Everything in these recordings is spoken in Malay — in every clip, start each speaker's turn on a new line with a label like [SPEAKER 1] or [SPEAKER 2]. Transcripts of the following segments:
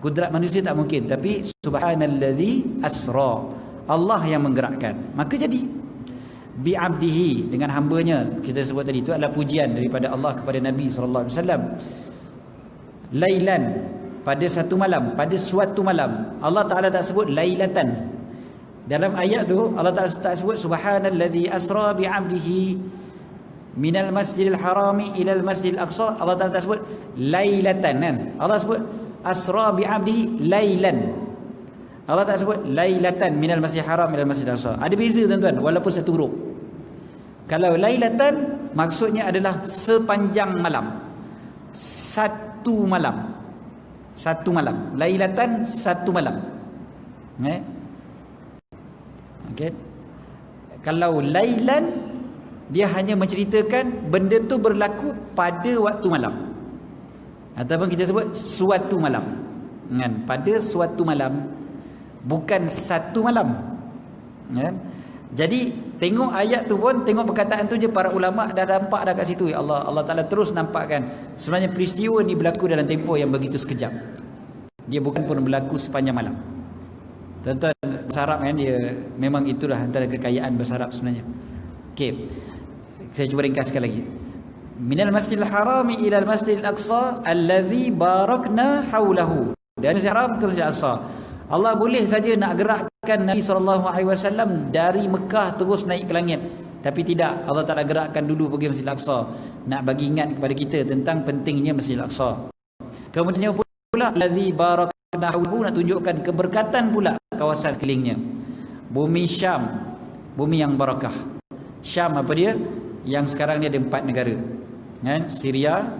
[SPEAKER 1] Kudrat manusia tak mungkin, tapi subhanallazi asra, Allah yang menggerakkan, maka jadi. Bi'abdihi, dengan hambanya, kita sebut tadi, itu adalah pujian daripada Allah kepada Nabi SAW. Lailan, pada satu malam, pada suatu malam. Allah Ta'ala tak sebut lailatan. Dalam ayat tu Allah Ta'ala tak sebut subhanallazi asra bi'abdihi minal masjidil harami ilal masjidil aqsa. Allah Ta'ala tak sebut lailatan kan. Allah sebut asra bi'abdihi lailan. Allah tak sebut lailatan minal masjidil haram ilal masjidil aqsa. Ada beza tuan-tuan, walaupun satu huruf. Kalau lailatan maksudnya adalah sepanjang malam, satu malam, satu malam. Lailatan satu malam. Okay. Kalau lailan, dia hanya menceritakan benda tu berlaku pada waktu malam, ataupun kita sebut suatu malam kan? Pada suatu malam, bukan satu malam kan? Jadi tengok ayat tu pun, tengok perkataan tu je, para ulama dah nampak dah kat situ. Ya Allah, Allah Ta'ala terus nampakkan sebenarnya peristiwa ni berlaku dalam tempoh yang begitu sekejap. Dia bukan pun berlaku sepanjang malam. Tuan-tuan, bahasa Arab kan, dia memang itulah antara kekayaan bahasa Arab sebenarnya. Okey, saya cuba ringkaskan lagi. Minal masjidil harami ilal masjidil aqsa allazi barakna haulahu. Dari Masjidil Haram ke Masjidil Aqsa, Allah boleh saja nak gerakkan Nabi SAW dari Mekah terus naik ke langit, tapi tidak. Allah Ta'ala gerakkan dulu pergi Masjidil Aqsa, nak bagi ingat kepada kita tentang pentingnya Masjidil Aqsa. Kemudian pula allazi barakna haulahu, nak tunjukkan keberkatan pula kawasan sekelilingnya. Bumi Syam, bumi yang barakah. Syam apa dia? Yang sekarang ni ada 4 negara kan? Syria,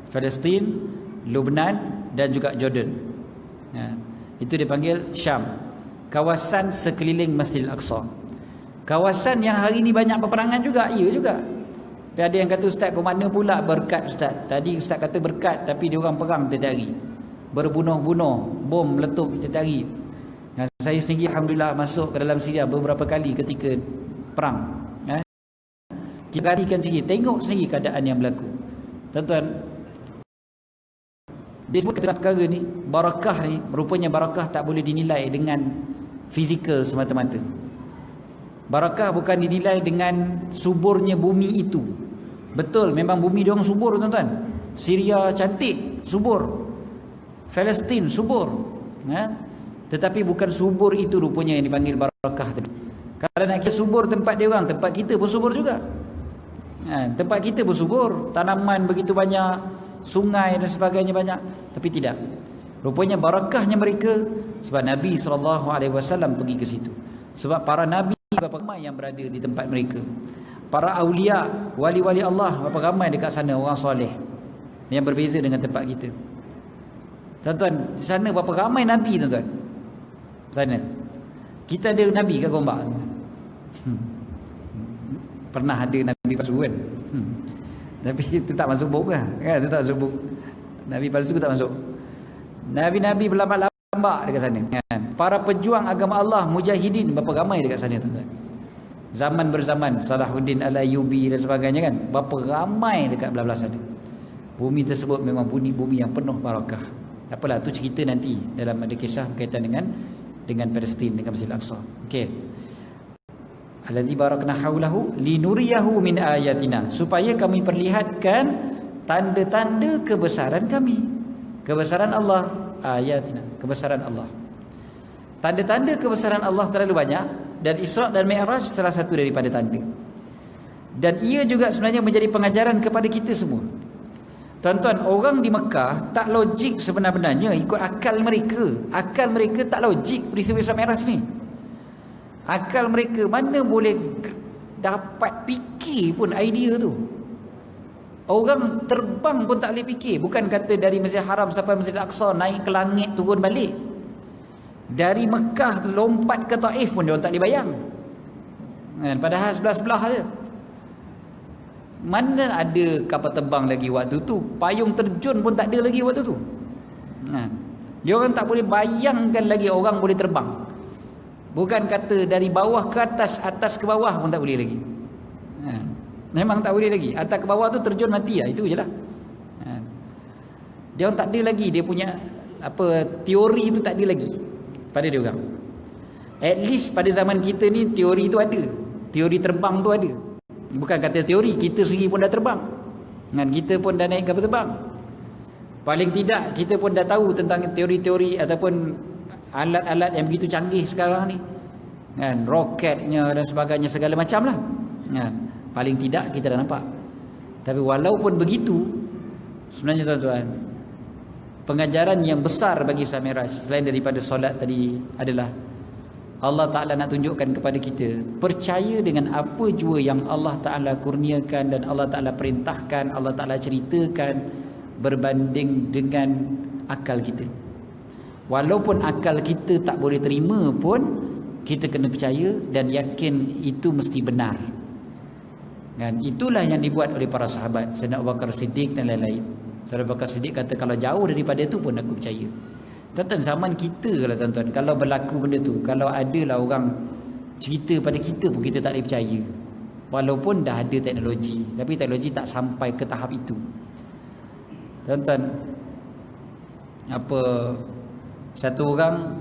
[SPEAKER 1] Palestin, Lebanon dan juga Jordan. Itu dipanggil Syam, kawasan sekeliling Masjidil Aqsa. Kawasan yang hari ni banyak peperangan juga. Ya juga. Tapi ada yang kata, Ustaz, ke mana pula berkat Ustaz? Tadi Ustaz kata berkat, tapi dia orang perang tiap hari, berbunuh-bunuh, bom meletup tiap hari. Saya sendiri alhamdulillah masuk ke dalam Syria beberapa kali ketika perang. Kita perhatikan sendiri, tengok sendiri keadaan yang berlaku. Tuan-tuan, dia sebut perkara ni, barakah ni, rupanya barakah tak boleh dinilai dengan fizikal semata-mata. Barakah bukan dinilai dengan suburnya bumi itu. Betul, memang bumi dia orang subur tuan-tuan. Syria cantik, subur. Palestin subur. Tetapi bukan subur itu rupanya yang dipanggil barakah tadi. Kalau nak kira subur tempat dia orang, tempat kita pun subur juga. Tempat kita pun subur, tanaman begitu banyak, sungai dan sebagainya banyak, tapi tidak. Rupanya barakahnya mereka sebab Nabi SAW pergi ke situ. Sebab para nabi berapa ramai yang berada di tempat mereka. Para awliya, wali-wali Allah berapa ramai dekat sana, orang soleh, yang berbeza dengan tempat kita. Tuan-tuan, di sana berapa ramai nabi tuan-tuan. Sana kita ada nabi kat Gombak. Pernah ada nabi palsu kan? Tapi itu tak masuk buku kan? Itu tak masuk buku. Nabi palsu tak masuk. Nabi-nabi berlambak-lambak dekat sana kan? Para pejuang agama Allah, mujahidin berapa ramai dekat sana tuan-tuan. Zaman berzaman, Salahuddin Al-Ayyubi dan sebagainya kan, berapa ramai dekat belah-belah sana. Bumi tersebut memang bumi yang penuh barakah. Apalah, tu cerita nanti dalam ada kisah berkaitan dengan Palestin, dengan Masjidil Aqsa. Okey. Allazi barakna haulahu linuriyahu min ayatina, supaya kami perlihatkan tanda-tanda kebesaran kami. Kebesaran Allah, ayatina, kebesaran Allah. Tanda-tanda kebesaran Allah terlalu banyak, dan Isra' dan Mi'raj salah satu daripada tanda. Dan ia juga sebenarnya menjadi pengajaran kepada kita semua. Tuan-tuan, orang di Mekah tak logik sebenar-benarnya ikut akal mereka. Akal mereka tak logik peristiwa Isra' Mi'raj ni. Akal mereka mana boleh dapat fikir pun idea tu. Orang terbang pun tak boleh fikir. Bukan kata dari Masjidil Haram sampai Masjidil Aqsa, naik ke langit turun balik. Dari Mekah lompat ke Taif pun dia orang tak boleh bayang. Padahal sebelah-sebelah je. Mana ada kapal terbang lagi waktu tu? Payung terjun pun tak ada lagi waktu tu. Dia orang tak boleh bayangkan lagi orang boleh terbang. Bukan kata dari bawah ke atas, atas ke bawah pun tak boleh lagi. Memang tak boleh lagi. Atas ke bawah tu terjun mati lah, itu je lah. Dia orang tak ada lagi dia punya teori tu tak ada lagi pada dia orang. At least pada zaman kita ni teori tu ada. Teori terbang tu ada. Bukan kata teori, kita sendiri pun dah terbang. Dan kita pun dah naik kapal terbang. Paling tidak kita pun dah tahu tentang teori-teori ataupun alat-alat yang begitu canggih sekarang ni. Kan, roketnya dan sebagainya, segala macam lah. Kan, paling tidak kita dah nampak. Tapi walaupun begitu, sebenarnya tuan-tuan, pengajaran yang besar bagi Isra Mi'raj selain daripada solat tadi adalah Allah Ta'ala nak tunjukkan kepada kita, percaya dengan apa jua yang Allah Ta'ala kurniakan dan Allah Ta'ala perintahkan, Allah Ta'ala ceritakan, berbanding dengan akal kita. Walaupun akal kita tak boleh terima pun, kita kena percaya dan yakin itu mesti benar. Dan itulah yang dibuat oleh para sahabat, Sayyidina Abu Bakar Siddiq dan lain-lain. Sayyidina Abu Bakar Siddiq kata, kalau jauh daripada itu pun aku percaya. Tuan-tuan, zaman kita kalau tuan-tuan, kalau berlaku benda tu, kalau adalah orang cerita pada kita pun kita tak boleh percaya. Walaupun dah ada teknologi, tapi teknologi tak sampai ke tahap itu. Tuan-tuan, satu orang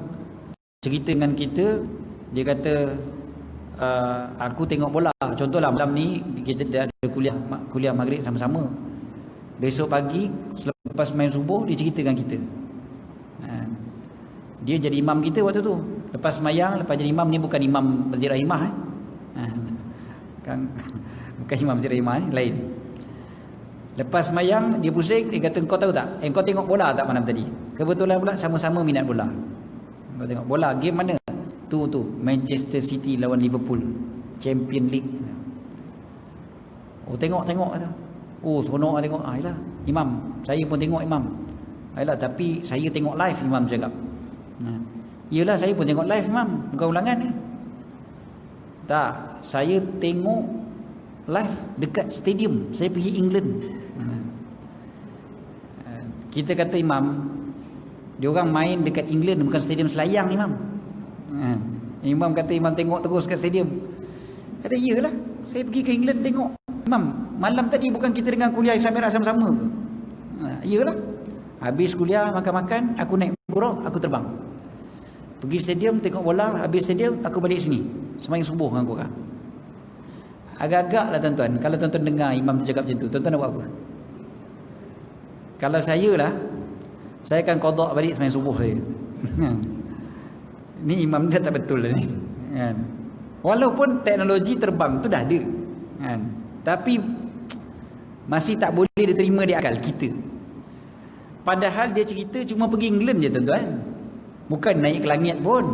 [SPEAKER 1] cerita dengan kita, dia kata, aku tengok bola. Contohlah malam ni kita dah ada kuliah maghrib sama-sama. Besok pagi selepas main subuh dia ceritakan kita. Dia jadi imam kita waktu tu. Lepas semayang, lepas jadi imam, ni bukan imam Masjid Rahimah kan, bukan imam Masjid Rahimah ni, lain. Lepas semayang dia pusing, dia kata, kau tahu tak, kau tengok bola tak malam tadi? Kebetulan pula sama-sama minat bola. Kau tengok bola, game mana? Tu Manchester City lawan Liverpool, Champion League. Oh, tengok tu. Oh, seronok tengok. Yalah, imam, saya pun tengok imam. Yalah, tapi saya tengok live, imam cakap. Yalah, saya pun tengok live imam, bukan ulangan ni. Tak, saya tengok live dekat stadium. Saya pergi England. Kita kata imam, dia orang main dekat England, bukan stadium Selayang imam. Imam kata imam tengok terus kat stadium. Kata, iyalah, saya pergi ke England tengok. Imam, malam tadi bukan kita dengan kuliah Isra Mi'raj sama-sama? Iyalah. Habis kuliah, makan-makan, aku naik buruk, aku terbang. Pergi stadium, tengok bola, habis stadium, aku balik sini. Sembahyang subuh dengan korang. Agak-agak lah tuan-tuan, kalau tuan-tuan dengar imam tu cakap macam tu, tuan-tuan nak buat apa? Kalau saya lah, saya akan qada balik sembahyang subuh saya. Ni imam dia tak betul lah ni. Kan? Walaupun teknologi terbang tu dah ada. Kan? Tapi masih tak boleh diterima di akal kita. Padahal dia cerita cuma pergi England je tuan-tuan. Bukan naik ke langit pun.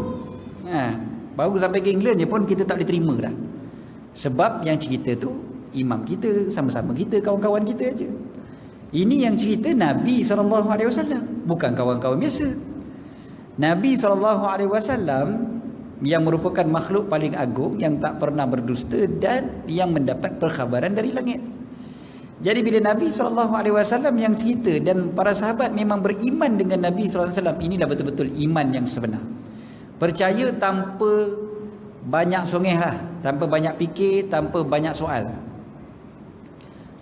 [SPEAKER 1] Baru sampai ke England je pun kita tak boleh terima dah. Sebab yang cerita tu imam kita, sama-sama kita, kawan-kawan kita aja. Ini yang cerita Nabi SAW, bukan kawan-kawan biasa. Nabi SAW yang merupakan makhluk paling agung, yang tak pernah berdusta dan yang mendapat perkhabaran dari langit. Jadi bila Nabi SAW yang cerita dan para sahabat memang beriman dengan Nabi SAW, inilah betul-betul iman yang sebenar. Percaya tanpa banyak songeh lah, tanpa banyak fikir, tanpa banyak soal.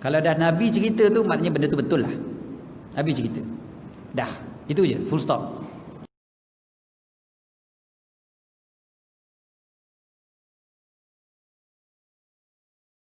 [SPEAKER 1] Kalau dah Nabi cerita tu, maknanya benda tu betul lah. Nabi cerita, dah, itu je, full stop.